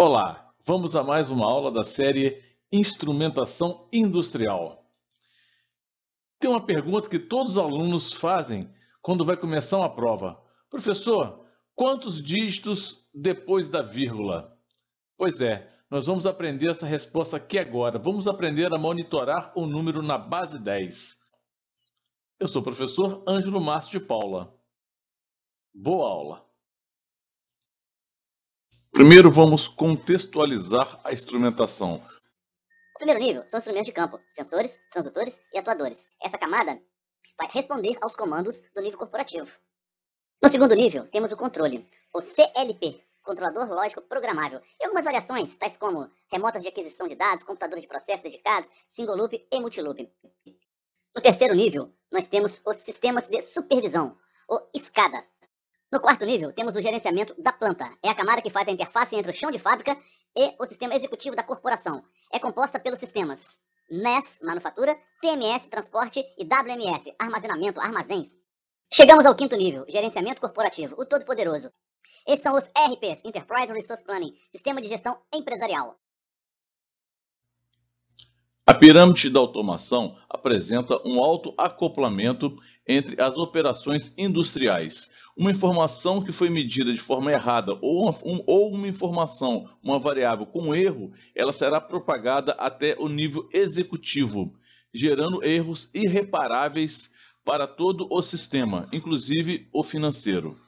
Olá, vamos a mais uma aula da série Instrumentação Industrial. Tem uma pergunta que todos os alunos fazem quando vai começar uma prova. Professor, quantos dígitos depois da vírgula? Pois é, nós vamos aprender essa resposta aqui agora. Vamos aprender a monitorar o número na base 10. Eu sou o professor Ângelo Márcio de Paula. Boa aula! Primeiro vamos contextualizar a instrumentação. O primeiro nível são instrumentos de campo, sensores, transdutores e atuadores. Essa camada vai responder aos comandos do nível corporativo. No segundo nível, temos o controle, o CLP, Controlador Lógico Programável, e algumas variações, tais como remotas de aquisição de dados, computadores de processo dedicados, single loop e multiloop. No terceiro nível, nós temos os sistemas de supervisão, o SCADA. No quarto nível, temos o gerenciamento da planta. É a camada que faz a interface entre o chão de fábrica e o sistema executivo da corporação. É composta pelos sistemas MES, manufatura, TMS, transporte e WMS, armazenamento, armazéns. Chegamos ao quinto nível, gerenciamento corporativo, o todo-poderoso. Esses são os ERPs, Enterprise Resource Planning, sistema de gestão empresarial. A pirâmide da automação apresenta um alto acoplamento entre as operações industriais. Uma informação que foi medida de forma errada ou uma informação, uma variável com erro, ela será propagada até o nível executivo, gerando erros irreparáveis para todo o sistema, inclusive o financeiro.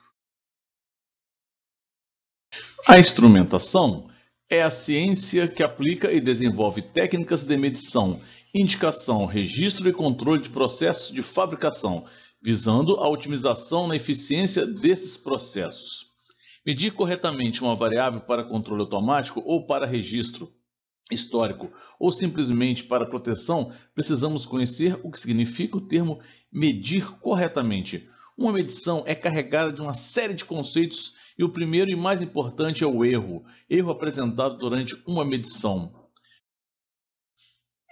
A instrumentação é a ciência que aplica e desenvolve técnicas de medição, indicação, registro e controle de processos de fabricação, visando a otimização na eficiência desses processos. Medir corretamente uma variável para controle automático ou para registro histórico ou simplesmente para proteção, precisamos conhecer o que significa o termo medir corretamente. Uma medição é carregada de uma série de conceitos e o primeiro e mais importante é o erro apresentado durante uma medição.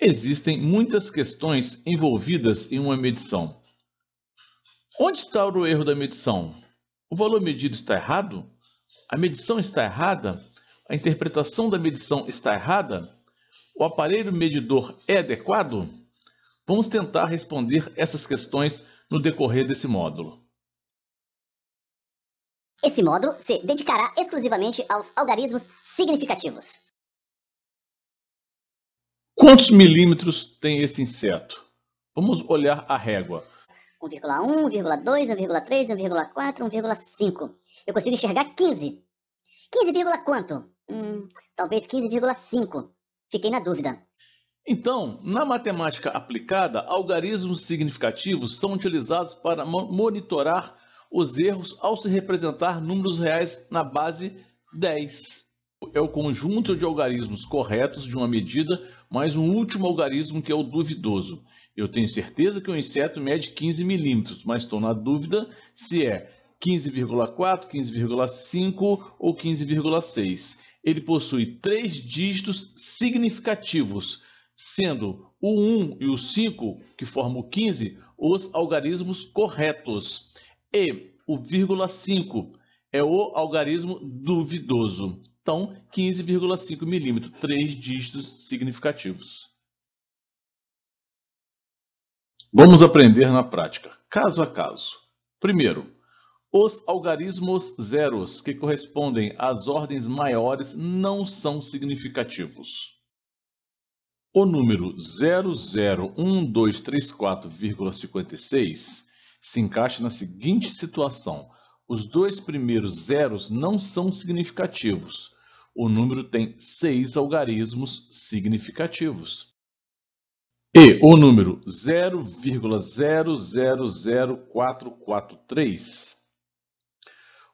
Existem muitas questões envolvidas em uma medição. Onde está o erro da medição? O valor medido está errado? A medição está errada? A interpretação da medição está errada? O aparelho medidor é adequado? Vamos tentar responder essas questões no decorrer desse módulo. Esse módulo se dedicará exclusivamente aos algarismos significativos. Quantos milímetros tem esse inseto? Vamos olhar a régua. 1,1, 1,2, 1,3, 1,4, 1,5. Eu consigo enxergar 15. 15, quanto? Talvez 15,5. Fiquei na dúvida. Então, na matemática aplicada, algarismos significativos são utilizados para monitorar os erros ao se representar números reais na base 10. É o conjunto de algarismos corretos de uma medida mais um último algarismo que é o duvidoso. Eu tenho certeza que o inseto mede 15 milímetros, mas estou na dúvida se é 15,4, 15,5 ou 15,6. Ele possui 3 dígitos significativos, sendo o 1 e o 5, que formam o 15, os algarismos corretos. E o 0,5 é o algarismo duvidoso. Então, 15,5 milímetros, 3 dígitos significativos. Vamos aprender na prática, caso a caso. Primeiro, os algarismos zeros, que correspondem às ordens maiores, não são significativos. O número 001234,56 se encaixa na seguinte situação. Os dois primeiros zeros não são significativos. O número tem 6 algarismos significativos. E o número 0,000443.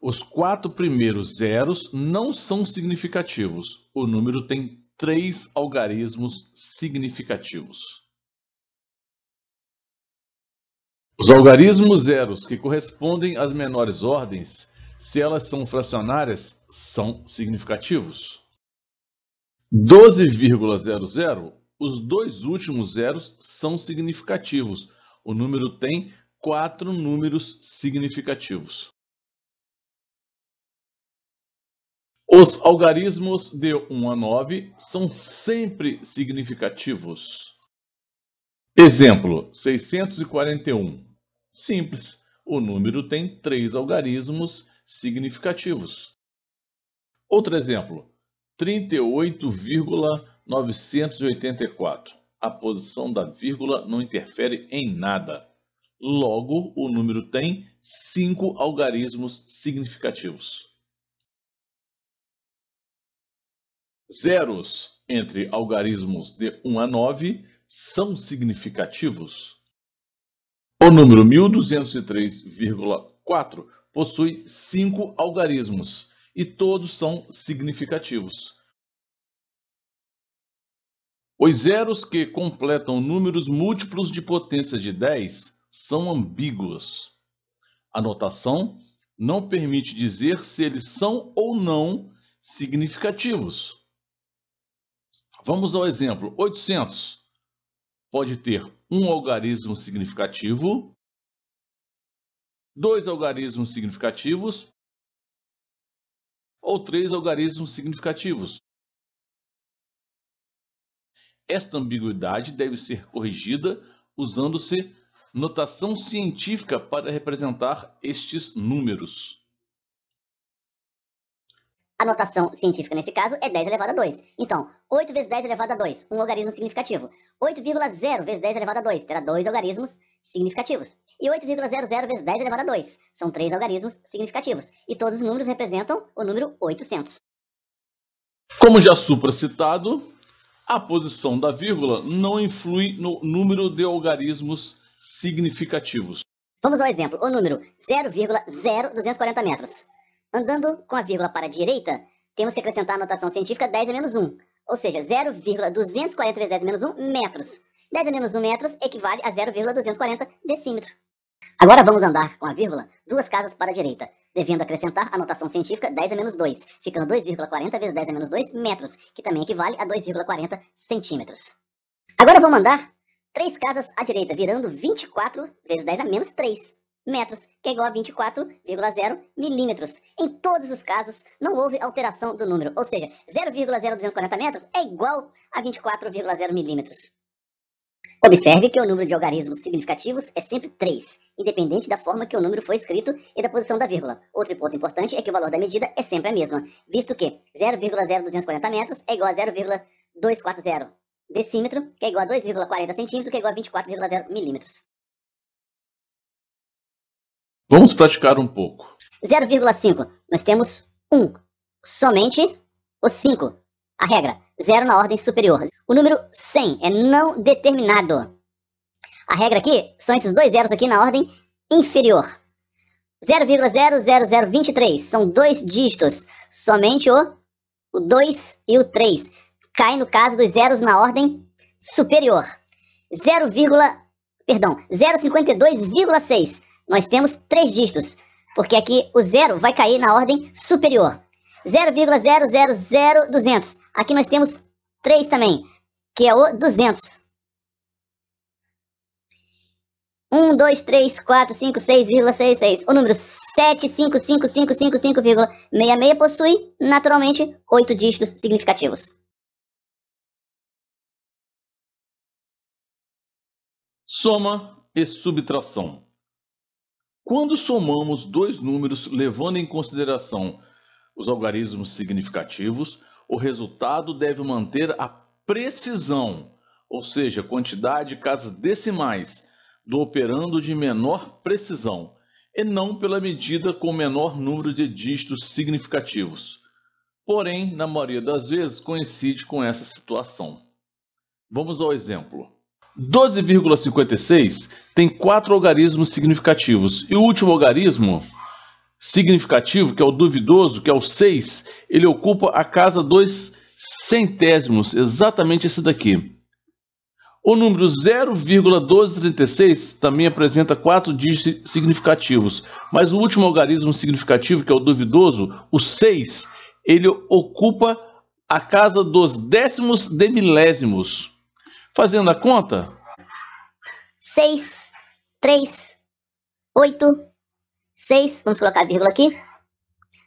Os 4 primeiros zeros não são significativos. O número tem 3 algarismos significativos. Os algarismos zeros que correspondem às menores ordens, se elas são fracionárias, são significativos. 12,00, os dois últimos zeros são significativos. O número tem 4 números significativos. Os algarismos de 1 a 9 são sempre significativos. Exemplo, 641. Simples, o número tem 3 algarismos significativos. Outro exemplo, 38,984. A posição da vírgula não interfere em nada. Logo, o número tem 5 algarismos significativos. Zeros entre algarismos de 1 a 9 são significativos. O número 1203,4 possui 5 algarismos e todos são significativos. Os zeros que completam números múltiplos de potência de 10 são ambíguos. A notação não permite dizer se eles são ou não significativos. Vamos ao exemplo, 800 pode ter um algarismo significativo, 2 algarismos significativos ou 3 algarismos significativos. Esta ambiguidade deve ser corrigida usando-se notação científica para representar estes números. A notação científica nesse caso é 10 elevado a 2. Então, 8 vezes 10 elevado a 2, um algarismo significativo. 8,0 vezes 10 elevado a 2 terá 2 algarismos significativos. E 8,00 vezes 10 elevado a 2 são 3 algarismos significativos. E todos os números representam o número 800. Como já supracitado, a posição da vírgula não influi no número de algarismos significativos. Vamos ao exemplo, o número 0,0240 metros. Andando com a vírgula para a direita, temos que acrescentar a notação científica 10 a menos 1, ou seja, 0,240 vezes 10 a menos 1 metros. 10 a menos 1 metros equivale a 0,240 decímetro. Agora vamos andar com a vírgula 2 casas para a direita, devendo acrescentar a notação científica 10 a menos 2, ficando 2,40 vezes 10 a menos 2 metros, que também equivale a 2,40 centímetros. Agora vamos andar 3 casas à direita, virando 24 vezes 10 a menos 3 metros, que é igual a 24,0 milímetros. Em todos os casos, não houve alteração do número, ou seja, 0,0240 metros é igual a 24,0 milímetros. Observe que o número de algarismos significativos é sempre 3, independente da forma que o número foi escrito e da posição da vírgula. Outro ponto importante é que o valor da medida é sempre a mesma, visto que 0,0240 metros é igual a 0,240 decímetro, que é igual a 2,40 centímetro, que é igual a 24,0 milímetros. Vamos praticar um pouco. 0,5, nós temos 1, somente o 5. A regra, 0 na ordem superior. O número 100 é não determinado. A regra aqui são esses 2 zeros aqui na ordem inferior. 0,00023 são 2 dígitos, somente o 2 e o 3. Cai no caso dos zeros na ordem superior. 0,52,6. Nós temos 3 dígitos, porque aqui o 0 vai cair na ordem superior. 0,000200. Aqui nós temos 3 também, que é o 200. 1, 2, 3, 4, 5, 6,66. O número 7555555,66 possui, naturalmente, 8 dígitos significativos. Soma e subtração. Quando somamos dois números levando em consideração os algarismos significativos, o resultado deve manter a precisão, ou seja, quantidade de casas decimais, do operando de menor precisão, e não pela medida com menor número de dígitos significativos. Porém, na maioria das vezes, coincide com essa situação. Vamos ao exemplo. 12,56 tem 4 algarismos significativos, e o último algarismo significativo, que é o duvidoso, que é o 6, ele ocupa a casa 2 centésimos, exatamente esse daqui. O número 0,1236 também apresenta 4 dígitos significativos, mas o último algarismo significativo, que é o duvidoso, o 6, ele ocupa a casa dos décimos de milésimos. Fazendo a conta, 6, 3, 8, 6, vamos colocar a vírgula aqui,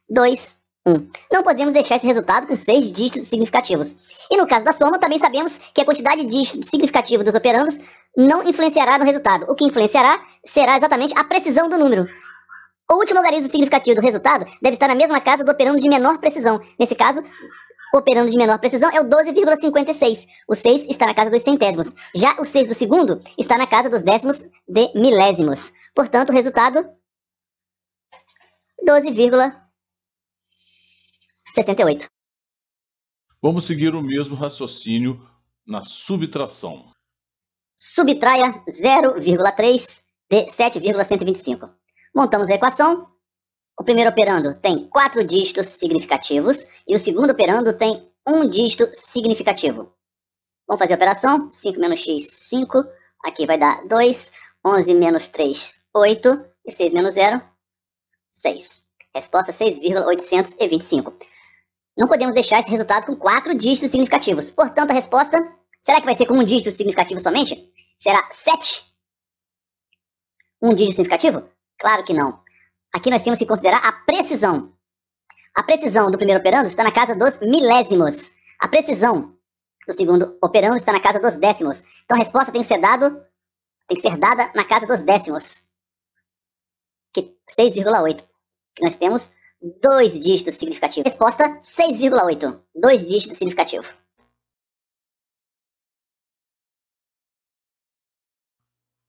2, 1. Não podemos deixar esse resultado com 6 dígitos significativos. E no caso da soma, também sabemos que a quantidade de dígitos significativos dos operandos não influenciará no resultado. O que influenciará será exatamente a precisão do número. O último logaritmo significativo do resultado deve estar na mesma casa do operando de menor precisão. Nesse caso, o operando de menor precisão é o 12,56. O 6 está na casa dos centésimos. Já o 6 do segundo está na casa dos décimos de milésimos. Portanto, o resultado 12,68. Vamos seguir o mesmo raciocínio na subtração. Subtraia 0,3 de 7,125. Montamos a equação. O primeiro operando tem 4 dígitos significativos e o segundo operando tem 1 dígito significativo. Vamos fazer a operação. 5 menos x, 5. Aqui vai dar 2. 11 menos 3, 8. E 6 menos 0, 6. Resposta 6,825. Não podemos deixar esse resultado com 4 dígitos significativos. Portanto, a resposta, será que vai ser com 1 dígito significativo somente? Será 7? 1 dígito significativo? Claro que não. Aqui nós temos que considerar a precisão. A precisão do primeiro operando está na casa dos milésimos. A precisão do segundo operando está na casa dos décimos. Então a resposta tem que ser dada na casa dos décimos. Que 6,8. Que nós temos 2 dígitos significativos. Resposta 6,8. 2 dígitos significativos.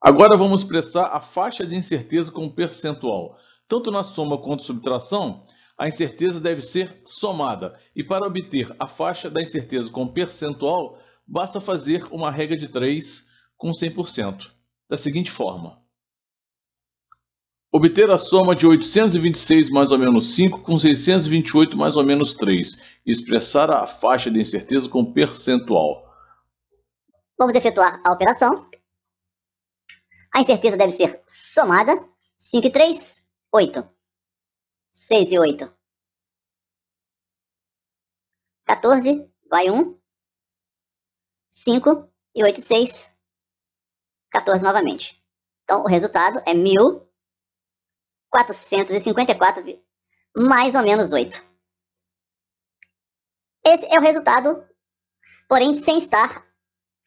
Agora vamos expressar a faixa de incerteza como percentual. Tanto na soma quanto subtração, a incerteza deve ser somada. E para obter a faixa da incerteza com percentual, basta fazer uma regra de 3 com 100%. Da seguinte forma. Obter a soma de 826 mais ou menos 5 com 628 mais ou menos 3. E expressar a faixa de incerteza com percentual. Vamos efetuar a operação. A incerteza deve ser somada. 5 e 3, 8. 6 e 8. 14, vai 1. 5 e 8 e 6. 14 novamente. Então, o resultado é 1.454 mais ou menos 8. Esse é o resultado, porém sem estar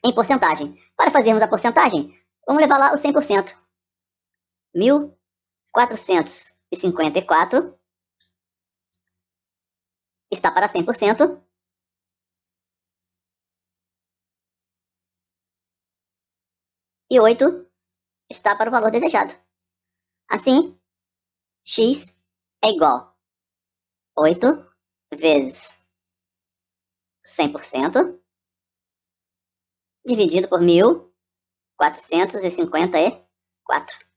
em porcentagem. Para fazermos a porcentagem, vamos levar lá o 100%. 1.454 está para 100%. E 8 está para o valor desejado. Assim, x é igual a 8 vezes 100% dividido por 1.454.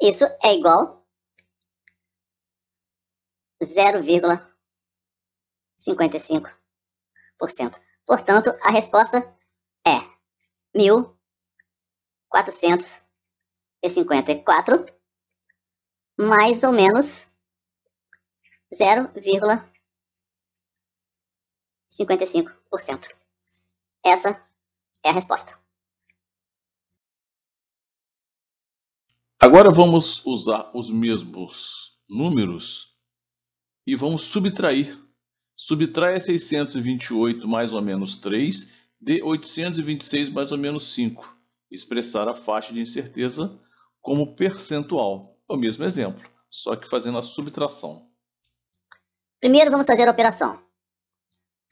Isso é igual a 0,55%. Portanto, a resposta é 1.454 mais ou menos 0,55%. Essa é a resposta. Agora vamos usar os mesmos números e vamos subtrair. Subtraia 628 mais ou menos 3 de 826 mais ou menos 5. Expressar a faixa de incerteza como percentual. É o mesmo exemplo, só que fazendo a subtração. Primeiro vamos fazer a operação.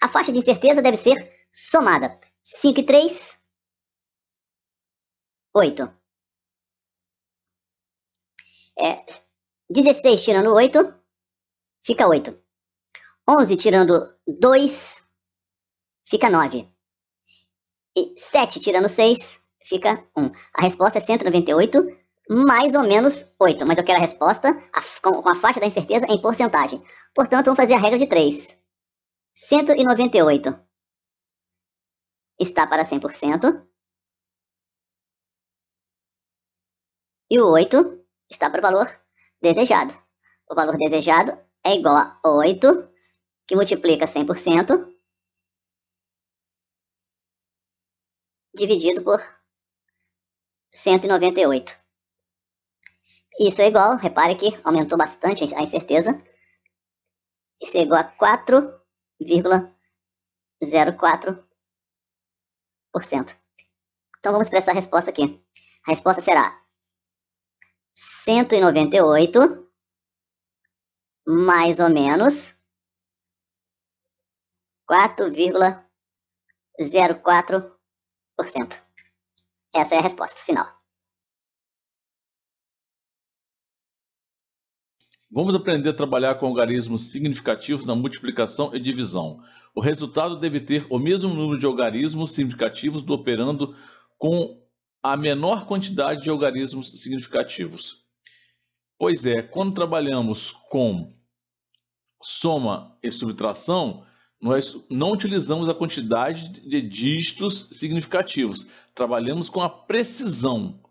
A faixa de incerteza deve ser somada. 5 e 3, 8. 16 tirando 8, fica 8. 11 tirando 2, fica 9. E 7 tirando 6, fica 1. A resposta é 198, mais ou menos 8. Mas eu quero a resposta com a faixa da incerteza em porcentagem. Portanto, vamos fazer a regra de 3. 198 está para 100%. E o 8 está para o valor desejado. O valor desejado é igual a 8, que multiplica 100%, dividido por 198. Isso é igual, repare que aumentou bastante a incerteza, Isso é igual a 4,04%. Então vamos expressar a resposta aqui. A resposta será 198 mais ou menos 4,04%. Essa é a resposta final. Vamos aprender a trabalhar com algarismos significativos na multiplicação e divisão. O resultado deve ter o mesmo número de algarismos significativos do operando com a menor quantidade de algarismos significativos. Pois é, quando trabalhamos com soma e subtração, nós não utilizamos a quantidade de dígitos significativos, trabalhamos com a precisão,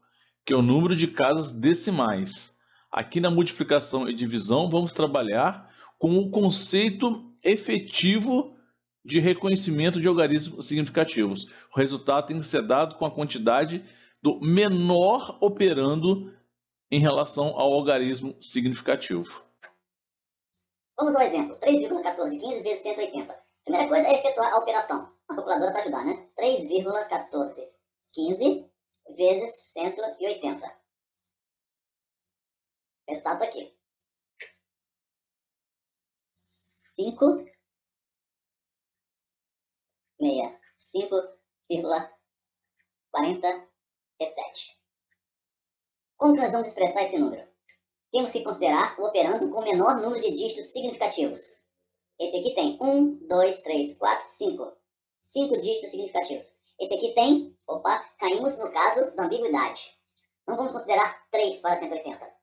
que é o número de casas decimais. Aqui na multiplicação e divisão, vamos trabalhar com o conceito efetivo de reconhecimento de algarismos significativos. O resultado tem que ser dado com a quantidade do menor operando em relação ao algarismo significativo. Vamos ao exemplo. 3,1415 vezes 180. Primeira coisa é efetuar a operação. Uma calculadora para ajudar, né? 3,1415 vezes 180. O resultado está aqui. 5,47. Como que nós vamos expressar esse número? Temos que considerar o operando com o menor número de dígitos significativos. Esse aqui tem 1, 2, 3, 4, 5. 5 dígitos significativos. Esse aqui tem, caímos no caso da ambiguidade. Não vamos considerar 3 para 180,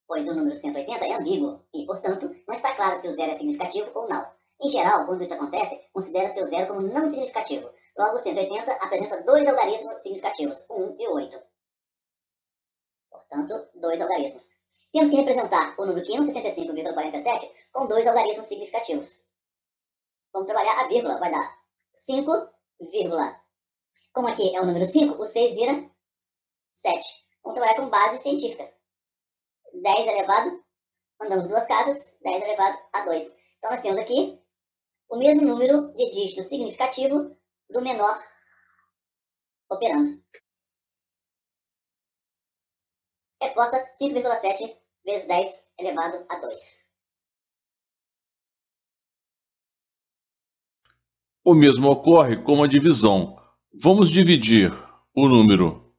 pois o número 180 é ambíguo e, portanto, não está claro se o zero é significativo ou não. Em geral, quando isso acontece, considera-se o zero como não significativo. Logo, 180 apresenta dois algarismos significativos, 1 e 8. Portanto, dois algarismos. Temos que representar o número 565,47 com dois algarismos significativos. Vamos trabalhar a vírgula, vai dar 5, como aqui é o número 5, o 6 vira 7. Vamos trabalhar com base científica. 10 elevado, mandamos duas casas, 10 elevado a 2. Então nós temos aqui o mesmo número de dígito significativo do menor operando. Resposta 5,7 vezes 10 elevado a 2. O mesmo ocorre com a divisão. Vamos dividir o número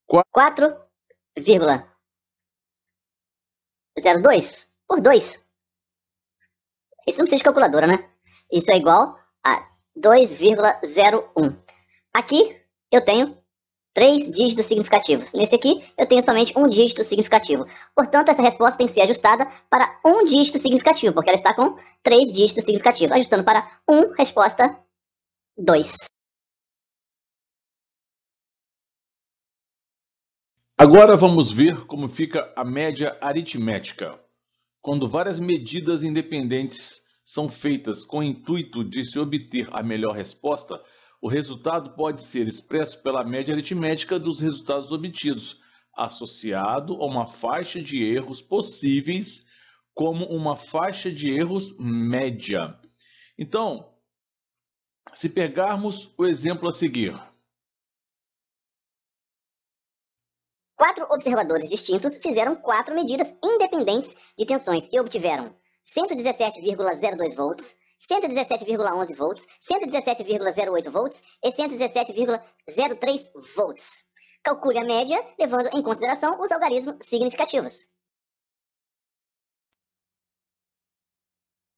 4,02 por 2. Isso não precisa de calculadora, né? Isso é igual a 2,01. Aqui eu tenho 3 dígitos significativos. Nesse aqui eu tenho somente um dígito significativo. Portanto, essa resposta tem que ser ajustada para um dígito significativo, porque ela está com 3 dígitos significativos. Ajustando para 1, resposta 2. Agora vamos ver como fica a média aritmética. Quando várias medidas independentes são feitas com o intuito de se obter a melhor resposta, o resultado pode ser expresso pela média aritmética dos resultados obtidos, associado a uma faixa de erros possíveis como uma faixa de erros média. Então, se pegarmos o exemplo a seguir. 4 observadores distintos fizeram 4 medidas independentes de tensões e obtiveram 117,02 volts, 117,11 volts, 117,08 volts e 117,03 volts. Calcule a média levando em consideração os algarismos significativos.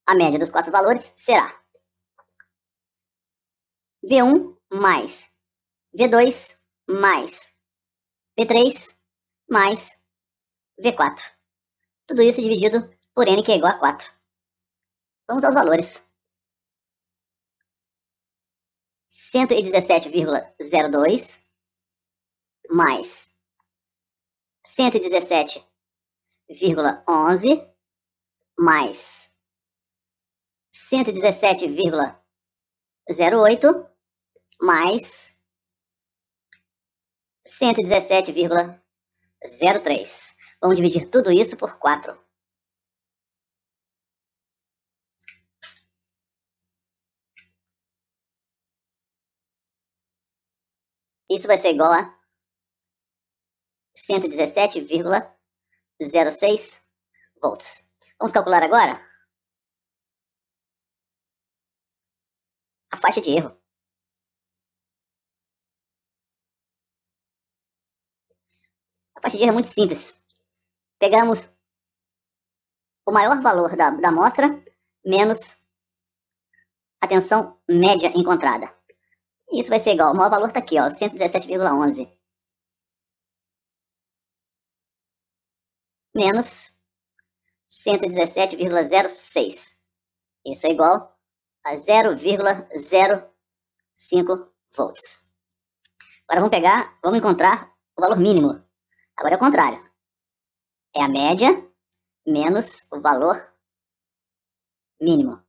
A média dos 4 valores será V1 mais V2 mais V3 mais V4. Tudo isso dividido por N, que é igual a 4. Vamos aos valores. 117,02 mais 117,11 mais 117,08 mais 117,03. Vamos dividir tudo isso por 4. Isso vai ser igual a 117,06 volts. Vamos calcular agora a faixa de erro. A faixa de erro é muito simples. Pegamos o maior valor da amostra menos a tensão média encontrada. Isso vai ser igual, o maior valor está aqui, ó, 117,11. Menos 117,06. Isso é igual a 0,05 volts. Agora vamos encontrar o valor mínimo. Agora é o contrário. É a média menos o valor mínimo.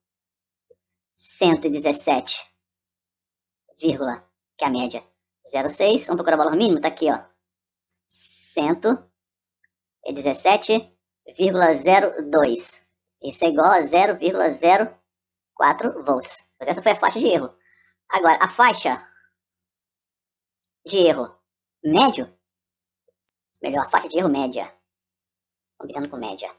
117, que é a média, 0,6. Vamos procurar o valor mínimo, tá aqui, ó. 117,02. Isso é igual a 0,04 volts. Mas essa foi a faixa de erro. Agora, a faixa de erro médio, melhor, a faixa de erro média, combinando com média,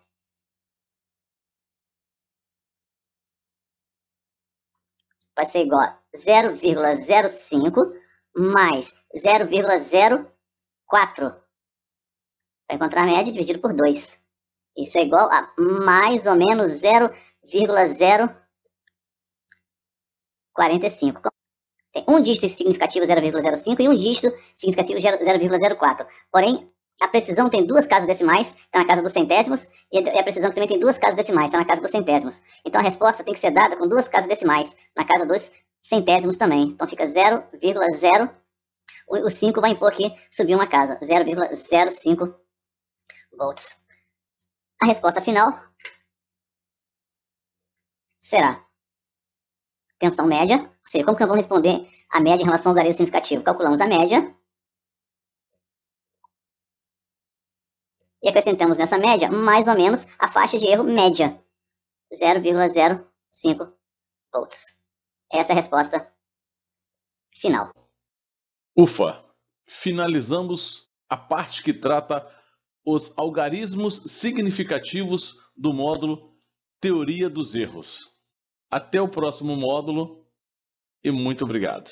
vai ser igual a 0,05 mais 0,04. Vai encontrar a média dividido por 2. Isso é igual a mais ou menos 0,045. Tem um dígito significativo 0,05 e um dígito significativo 0,04. Porém, a precisão tem duas casas decimais, está na casa dos centésimos, e a precisão também tem duas casas decimais, está na casa dos centésimos. Então a resposta tem que ser dada com duas casas decimais, na casa dos centésimos também. Então fica 0,0. O 5 vai impor aqui, subir uma casa, 0,05 volts. A resposta final será tensão média, ou seja, como que nós vamos responder a média em relação ao logaritmo significativo? Calculamos a média e acrescentamos nessa média mais ou menos a faixa de erro média, 0,05 volts. Essa é a resposta final. Ufa! Finalizamos a parte que trata os algarismos significativos do módulo Teoria dos Erros. Até o próximo módulo e muito obrigado.